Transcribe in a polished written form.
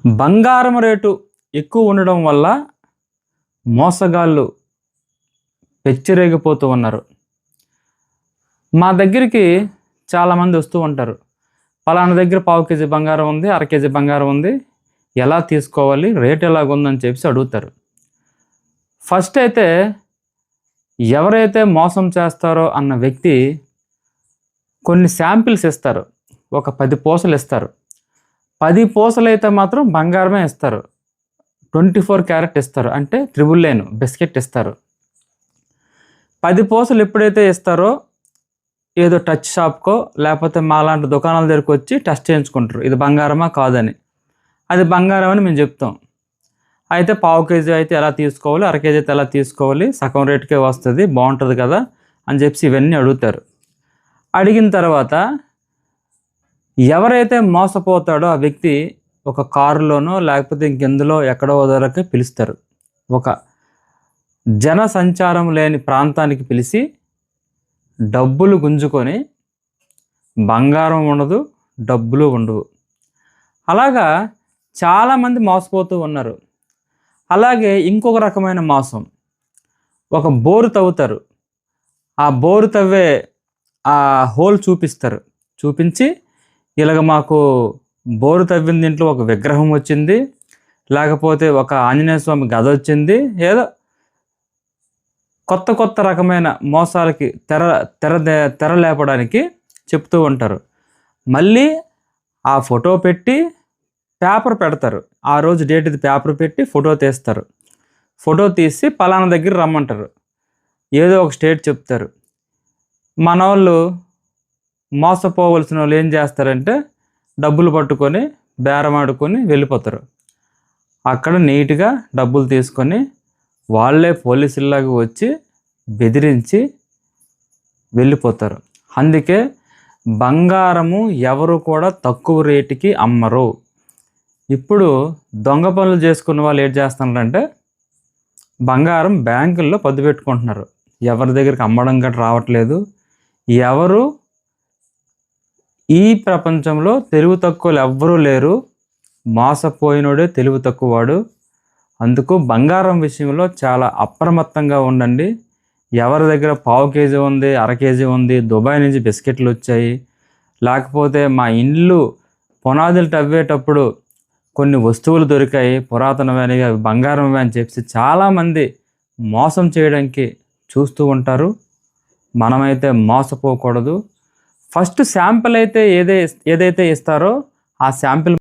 బంగారం రేటు ఎక్కువ ఉండడం వల్ల మోసగాళ్ళు పెచ్చిరేగిపోతూ ఉన్నారు. మా దగ్గరికి చాలామంది వస్తూ ఉంటారు. పలానా దగ్గర పావు కేజీ బంగారం ఉంది, అర కేజీ బంగారం ఉంది, ఎలా తీసుకోవాలి, రేట్ ఎలాగుందని చెప్పి అడుగుతారు. ఫస్ట్ అయితే ఎవరైతే మోసం చేస్తారో అన్న వ్యక్తి కొన్ని శాంపిల్స్ ఇస్తారు. ఒక 10 పూసలు ఇస్తారు. 10 పూసలు అయితే మాత్రం బంగారమే ఇస్తారు. 24 క్యారెట్ ఇస్తారు. అంటే ట్రిబుల్ లైన్ బిస్కెట్ ఇస్తారు. 10 పూసలు ఎప్పుడైతే ఇస్తారో ఏదో టచ్ షాప్కో లేకపోతే మాలాంటి దుకాణాల దగ్గరికి వచ్చి టెస్ట్ చేయించుకుంటారు, ఇది బంగారమా కాదని. అది బంగారం అని మేము చెప్తాం. అయితే పావు కేజీ అయితే ఎలా తీసుకోవాలి, అర కేజీ అయితే ఎలా తీసుకోవాలి, సగం రేటుకే వస్తుంది, బాగుంటుంది కదా అని చెప్పి ఇవన్నీ అడుగుతారు. అడిగిన తర్వాత ఎవరైతే మోసపోతాడో ఆ వ్యక్తి ఒక కారులోనో లేకపోతే ఇంకెందులో ఎక్కడో వదలకి పిలుస్తారు. ఒక జన సంచారం లేని ప్రాంతానికి పిలిచి డబ్బులు గుంజుకొని, బంగారం ఉండదు, డబ్బులు ఉండవు. అలాగా చాలామంది మోసపోతూ ఉన్నారు. అలాగే ఇంకొక రకమైన మోసం, ఒక బోరు తవ్వుతారు. ఆ బోరు తవ్వే ఆ హోల్ చూపిస్తారు. చూపించి ఇలాగ మాకు బోరు తవ్విన దీంట్లో ఒక విగ్రహం వచ్చింది, లేకపోతే ఒక ఆంజనేయ స్వామి గద వచ్చింది, ఏదో కొత్త కొత్త రకమైన మోసాలకి తెర లేపడానికి చెప్తూ ఉంటారు. మళ్ళీ ఆ ఫోటో పెట్టి పేపర్ పెడతారు. ఆ రోజు డేట్ ఇది పేపర్ పెట్టి ఫోటో తీస్తారు. ఫోటో తీసి పలానా దగ్గర రమ్మంటారు. ఏదో ఒక స్టేట్ చెప్తారు. మన వాళ్ళు మోసపోవలసిన వాళ్ళు ఏం చేస్తారంటే డబ్బులు పట్టుకొని బేరం ఆడుకొని వెళ్ళిపోతారు. అక్కడ నీట్గా డబ్బులు తీసుకొని వాళ్ళే పోలీసుల్లాగా వచ్చి బెదిరించి వెళ్ళిపోతారు. అందుకే బంగారము ఎవరు కూడా తక్కువ రేటుకి అమ్మరు. ఇప్పుడు దొంగ పనులు చేసుకున్న వాళ్ళు ఏం చేస్తున్నారంటే బంగారం బ్యాంకుల్లో పద్దు పెట్టుకుంటున్నారు. ఎవరి దగ్గరికి అమ్మడం గట్రా రావట్లేదు. ఎవరు ఈ ప్రపంచంలో తెలివి తక్కువలు ఎవ్వరూ లేరు. మోసపోయినోడే తెలివి తక్కువవాడు. అందుకు బంగారం విషయంలో చాలా అప్రమత్తంగా ఉండండి. ఎవరి దగ్గర పావు కేజీ ఉంది, అర కేజీ ఉంది, దుబాయ్ నుంచి బిస్కెట్లు వచ్చాయి, లేకపోతే మా ఇల్లు పునాదులు తవ్వేటప్పుడు కొన్ని వస్తువులు దొరికాయి పురాతనమైనవి, అవి బంగారమే అని చెప్పి చాలామంది మోసం చేయడానికి చూస్తూ ఉంటారు. మనమైతే మోసపోకూడదు. ఫస్ట్ శాంపిల్ అయితే ఏదైతే ఇస్తారో ఆ శాంపిల్